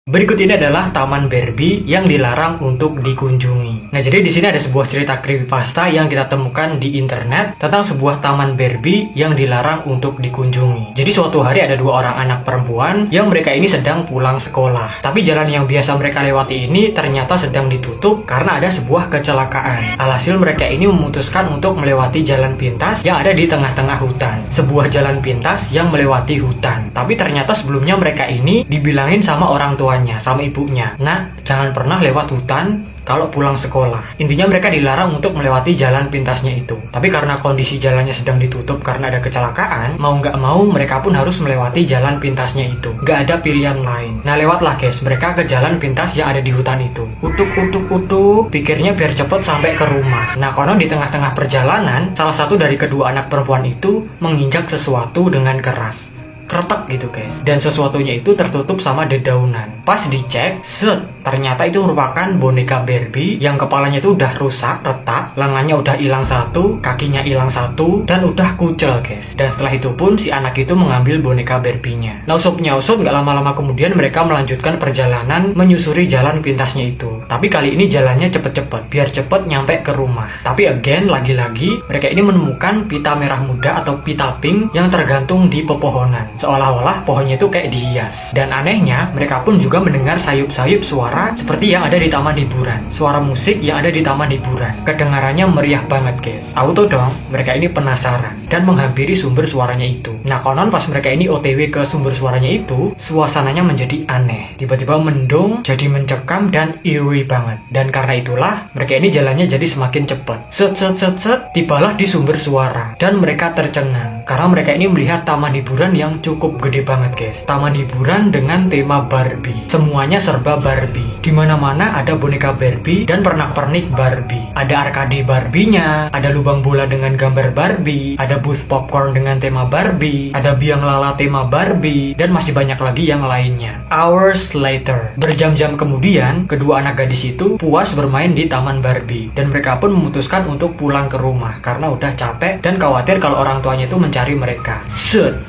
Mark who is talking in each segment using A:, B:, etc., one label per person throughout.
A: Berikut ini adalah Taman Barbie yang dilarang untuk dikunjungi. Nah, jadi di sini ada sebuah cerita creepypasta yang kita temukan di internet tentang sebuah taman Barbie yang dilarang untuk dikunjungi. Jadi suatu hari ada dua orang anak perempuan yang mereka ini sedang pulang sekolah. Tapi jalan yang biasa mereka lewati ini ternyata sedang ditutup karena ada sebuah kecelakaan. Alhasil mereka ini memutuskan untuk melewati jalan pintas yang ada di tengah-tengah hutan. Sebuah jalan pintas yang melewati hutan. Tapi ternyata sebelumnya mereka ini dibilangin sama orang tuanya, sama ibunya, "Nak, jangan pernah lewat hutan kalau pulang sekolah." Intinya mereka dilarang untuk melewati jalan pintasnya itu. Tapi karena kondisi jalannya sedang ditutup karena ada kecelakaan, mau nggak mau mereka pun harus melewati jalan pintasnya itu. Nggak ada pilihan lain. Nah, lewatlah guys mereka ke jalan pintas yang ada di hutan itu. Utuk, pikirnya biar cepet sampai ke rumah. Nah, konon di tengah-tengah perjalanan, salah satu dari kedua anak perempuan itu menginjak sesuatu dengan keras. Kretek gitu guys, dan sesuatunya itu tertutup sama dedaunan. Pas dicek, ternyata itu merupakan boneka Barbie yang kepalanya itu udah rusak, retak, lengannya udah hilang satu, kakinya hilang satu, dan udah kucel guys. Dan setelah itu pun si anak itu mengambil boneka Barbie-nya. Nah, usut nggak lama-lama kemudian mereka melanjutkan perjalanan menyusuri jalan pintasnya itu. Tapi kali ini jalannya cepet-cepet, biar cepet nyampe ke rumah. Tapi again, lagi-lagi mereka ini menemukan pita merah muda atau pita pink yang tergantung di pepohonan. Seolah-olah pohonnya itu kayak dihias. Dan anehnya, mereka pun juga mendengar sayup-sayup suara seperti yang ada di taman hiburan. Suara musik yang ada di taman hiburan. Kedengarannya meriah banget guys. Auto dong, mereka ini penasaran dan menghampiri sumber suaranya itu. Nah, konon pas mereka ini OTW ke sumber suaranya itu, suasananya menjadi aneh. Tiba-tiba mendung, jadi mencekam dan eerie banget. Dan karena itulah, mereka ini jalannya jadi semakin cepat. Tibalah di sumber suara. Dan mereka tercengang karena mereka ini melihat taman hiburan yang cukup gede banget guys. Taman hiburan dengan tema Barbie. Semuanya serba Barbie. Di mana-mana ada boneka Barbie dan pernak-pernik Barbie. Ada arcade Barbie-nya, ada lubang bola dengan gambar Barbie, ada booth popcorn dengan tema Barbie, ada biang lala tema Barbie, dan masih banyak lagi yang lainnya. Hours later, berjam-jam kemudian, kedua anak gadis itu puas bermain di taman Barbie dan mereka pun memutuskan untuk pulang ke rumah karena udah capek dan khawatir kalau orang tuanya itu mencari mereka.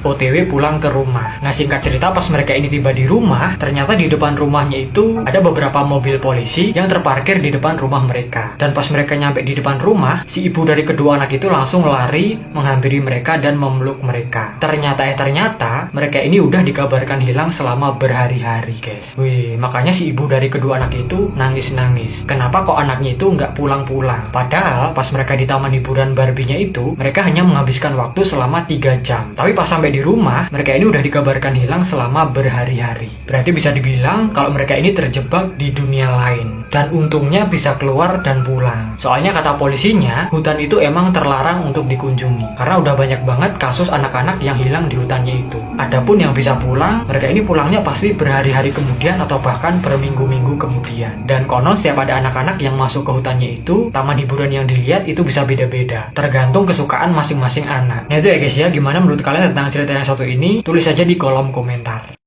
A: OTW pulang ke rumah. Nah, singkat cerita pas mereka ini tiba di rumah, ternyata di depan rumahnya itu ada beberapa mobil polisi yang terparkir di depan rumah mereka. Dan pas mereka nyampe di depan rumah, si ibu dari kedua anak itu langsung lari menghampiri mereka dan memeluk mereka. Ternyata mereka ini udah dikabarkan hilang selama berhari-hari guys. Wih, makanya si ibu dari kedua anak itu nangis-nangis. Kenapa kok anaknya itu nggak pulang-pulang? Padahal pas mereka di taman hiburan Barbie-nya itu, mereka hanya menghabiskan waktu selama 3 jam. Tapi pas sampai di rumah, mereka ini udah dikabarkan hilang selama berhari-hari. Berarti bisa dibilang kalau mereka ini terjebak di dunia lain. Dan untungnya bisa keluar dan pulang. Soalnya kata polisinya, hutan itu emang terlarang untuk dikunjungi. Karena udah banyak banget kasus anak-anak yang hilang di hutannya itu. Adapun yang bisa pulang, mereka ini pulangnya pasti berhari-hari kemudian atau bahkan berminggu-minggu kemudian. Dan konon setiap ada anak-anak yang masuk ke hutannya itu, taman hiburan yang dilihat itu bisa beda-beda. Tergantung kesukaan masing-masing anak. Nah itu ya guys ya, gimana menurut kalian tentang cerita yang satu ini? Tulis aja di kolom komentar.